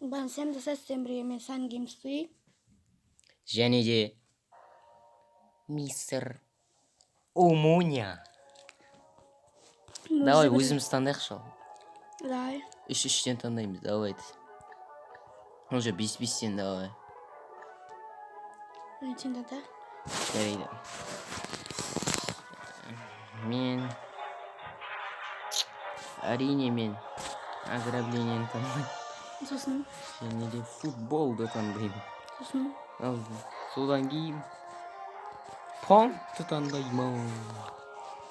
Ben Sam de September'e Sun Games'teyim. Және де мистер Омоня. Давай өзіміз таңдайықшы. Давай. Үш-үштен таңдаймыз, давай. Уже 5-5-тен давай. Сен да. Жарайды. Мен әрине мен ограбленияны таңдаймын. Сосын. Және де футболды таңдаймын. Сосын. Ал содан кейін панкты таңдаймын.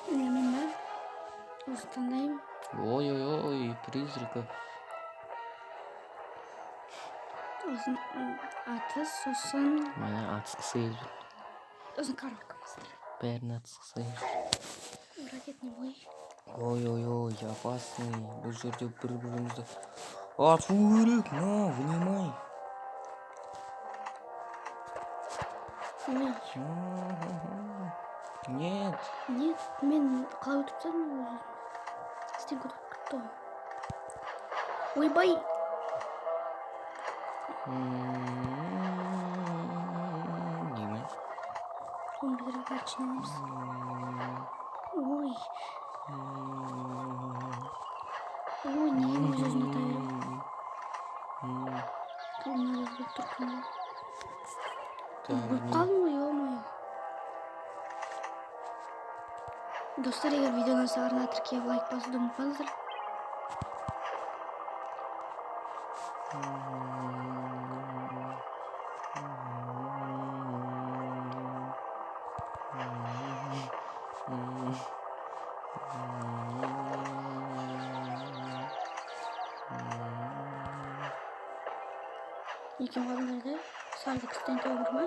Мен осы таңдаймын. Ой, призрака. Сосын атыс, сосын. Мені атысқысы келіп. Сосын коробка мастер. Бәрін атысқысы келіп. Ракетный бой. Ой, опасный. Бұл жерде бір-бірімізді ату керек. На, внимай. Ой. Нет. Нет, мен қалай өтіп тастадым. Стенка өтіп кетті. Ойбай. Неме? Оны бізге бәрчінеміз. Ой. Ой, не өзіне тайым. Қалмады болып тұрқым. Болып қалым ғой, ой. Достар, егер видеоны сағырына тіркеп лайк басуды ұмытпаңыздар. Екен қалыңдарды сарды кістен төгір ма?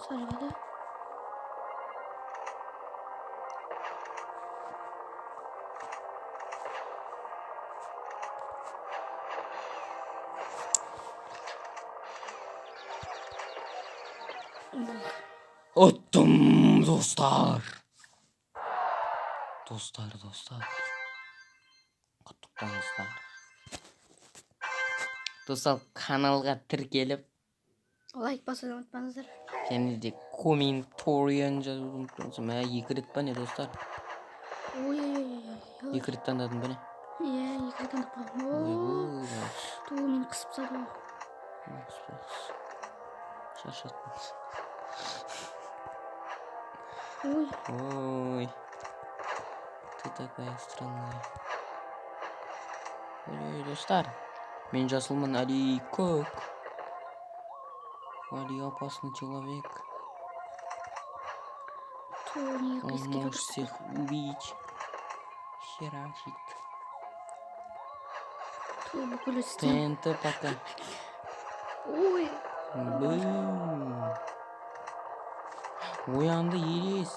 Сарыға да. Оттым, достар. Достар. Құттықтаңыздар. Достар, каналға тіркеліп Лайк басуды ұмытпаңыздар. және де комментарияны жазуды ұмытпаңыздар. Мә, 2 рет па не, достар? Ой. 2 рет таңдадым ба не? Иә, 2 рет таңдап қалдым. Ту, мені қысып сады. Шаршаттыңыз. Ой. Ты такая странная. Ой, достар. Мен жасылмын, Али көк. Али опасный человек. Ту, неге Он қиске может кетіп. всех убить. Херачит. Ту, бүкіл өстен. ТНТ пока. Ой. Бум. Оянды, елес.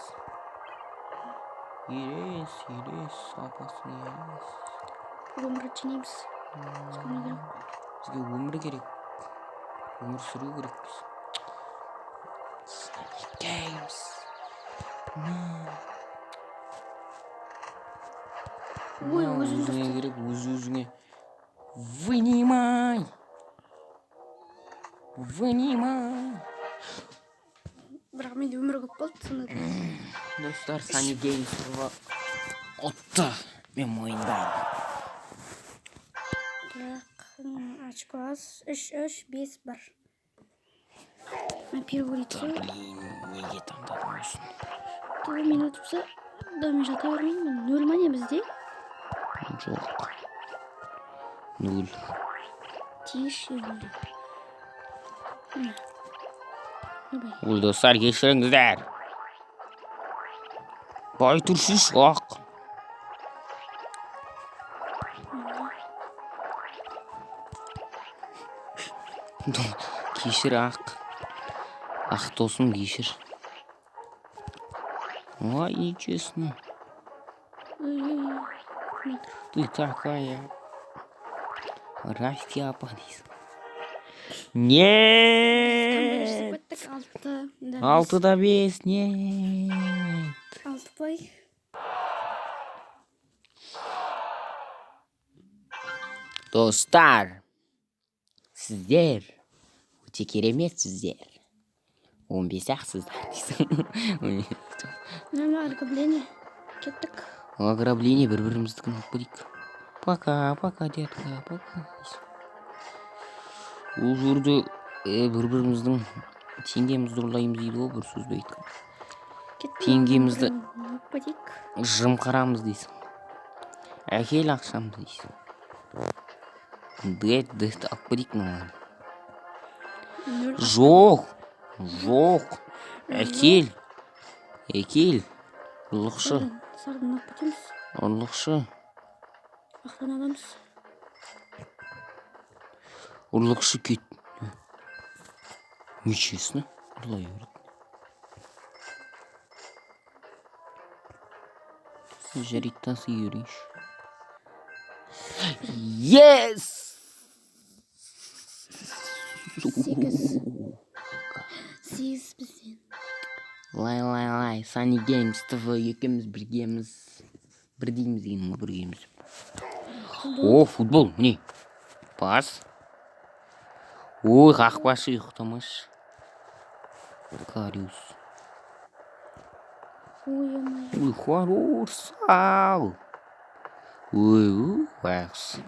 Опасный елес. Өмірі ченеміз. Бізге өмір керек. Өмір сүру керек біз. Sunny Games. Ой, өзіңе керек, өзіңе. Вынимай. Бірақ менде өмір көп болды сонда. Достар, Sunny Games отты. Мен мойындаймын. Бірақ очко аз. 3-5 бар. Мен первый лицо. Неге таңдадым осыны? Ту, мен өтіпсі. Да, мен жата бермеймін. 0 ма не бізде? Жоқ. 0. Тише. Ой, достар, кешіріңіздер. Бай тұршы шоқ. Кешір ақ. Ақ досым, кешір. Ой, нечестно. Ты такая. Растяпа дейсің. Нет! 6-да 5, нет. 6 бай. Достар, сіздер өте кереметсіздер. 15-ақсыздар дейсің. Ограбление. Кеттік. Ограбление бір-біріміздікін алып көрейік. Пока, детка, пока. Ол жерде бір-біріміздің теңгемізді ұрлаймыз дейді ғой, бір сөзбе айтқан. Теңгемізді жымқырамыз дейсің. Әкел ақшамды дейсің. Дэт алып көрейік маған. Жоқ. Әкел. Ұрлықшы. Ақтан аламыз. Ұрлықшы кет. Нечестно. Ұрлай береді. Жарайды тасы үйрейші. Yes! 8 бізден. Лай. Sunny Games TV екеуміз біргеміз. Бірдейміз деймін ғой, біргеміз. О, футбол, міне. Пас. Ой, қақпашы ұйықтамаш. Кариус. Ой, хорош, сау. Ой, бақсы.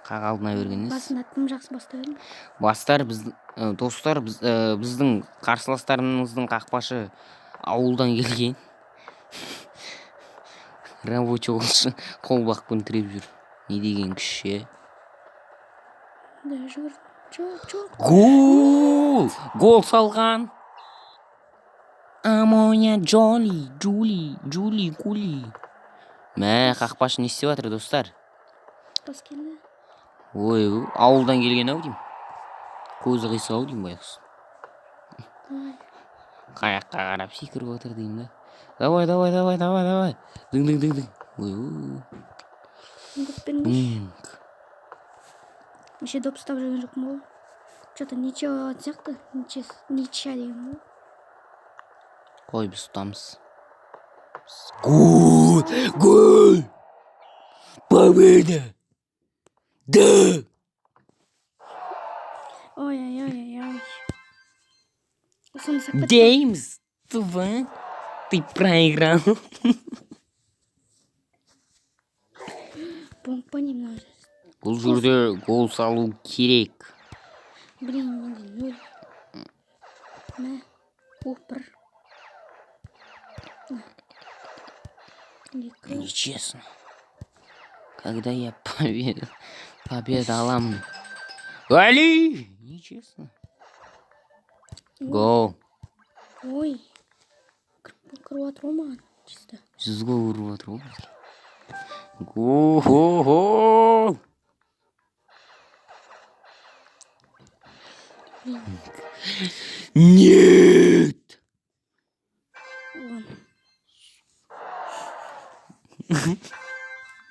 Қағалдына бергеніз. Басында тым жақсы бастайды. Достар, біздің қарсыластарымыздың қақпашы ауылдан келген. Рабочий олшы қолбақпен тіреп жүр. Не деген күші? Жоқ. Гол салған. Амоня Джули. Мә, қақпашы не істеп жатыр, достар? Пас келді. Ой, ауылдан келген ау дейм. Көзі қисық ау дейм байқұс. Қаяққа қарап секіріп отыр дейм да. Давай. Дың. Ой. Еще доп ұстап жүрген жоқпын ғой. Что-то ничего сияқты. Ничья деген ғой. Қой, біз ұстамыз. Гол! Победа! Да! Ой. Деймс, ты проиграл. Помпа немного. Бұл жерде гол салу керек. Блин, менде 0. Бір. Нечестно. Когда я победа аламын. Али! Нечестно. Гол. Ой. Кіріп атыр ма? Чисто. Сіз гол ұрып атыр ғой. Гол! Нет!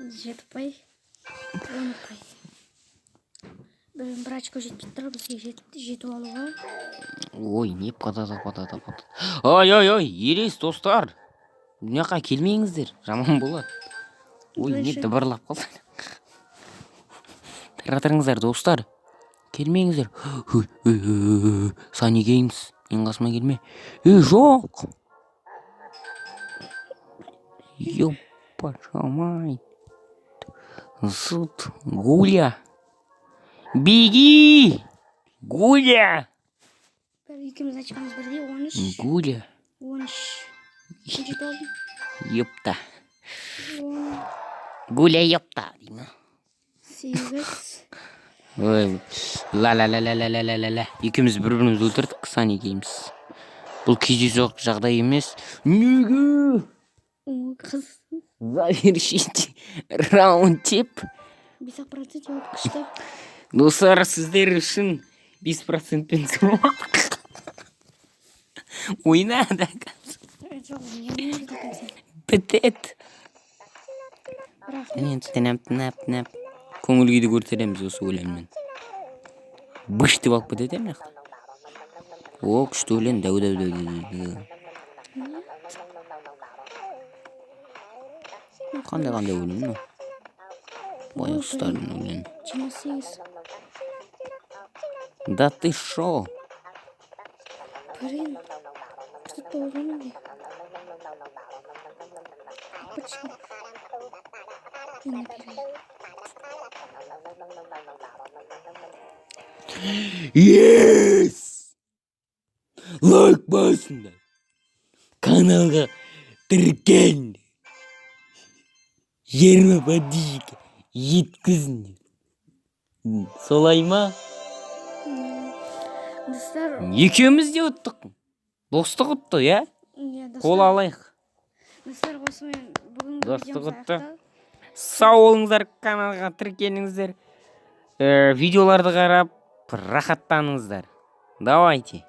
Жетпай. Бір очко жетпей тұр, бізге жетіп алуға. Ой, не патата. Ой, елес, достар. Бұняқа келмеңіздер, жаман болады. Ой, не дыбырлап қалды. Таратырыңыздар, достар. Келмеңіздер. Sunny Games, ең қасыма келме. Жоқ. Ёпа-шамай. Зут, Гуля. Беги! Гуля! Екеуміз очкамыз бірде, 13. Гуля. 13. Жетіп алдым. Ёпта. Гуля ёпта. 8. Ой, ла. Екеуміз бір-бірімізді өлтірдік, Sunny Games. Бұл кездейсоқ жағдай емес. Неге? Қыз. Завершите раунд деп. 5% өтіп күшті. Достар, сіздер үшін 5%-пен тұрмақ. Ойна да бітет. Тінәп. Көңіл күйді көртереміз осы өлеңмен. Бұш деп алып кетеді ме? О, күшті өлең. Дәу. Қандай өлең? Бояқстардың өлең. 28. Да ты шо? Блин. Что-то уронили. Почему? Я набираю. Yes! Лайк басыңдар. Каналға тіркен. 20 подписчикке жеткізіңдер. Солай ма? Достар, Екеуміз де ұттық. Достық ұтты, я? Қол алайық. Достар, осымен бүгінгі Достық видеомыз ұтты. аяқталды. Сау болыңыздар, каналға тіркеліңіздер. Видеоларды қарап, рахаттаныңыздар. Давайте.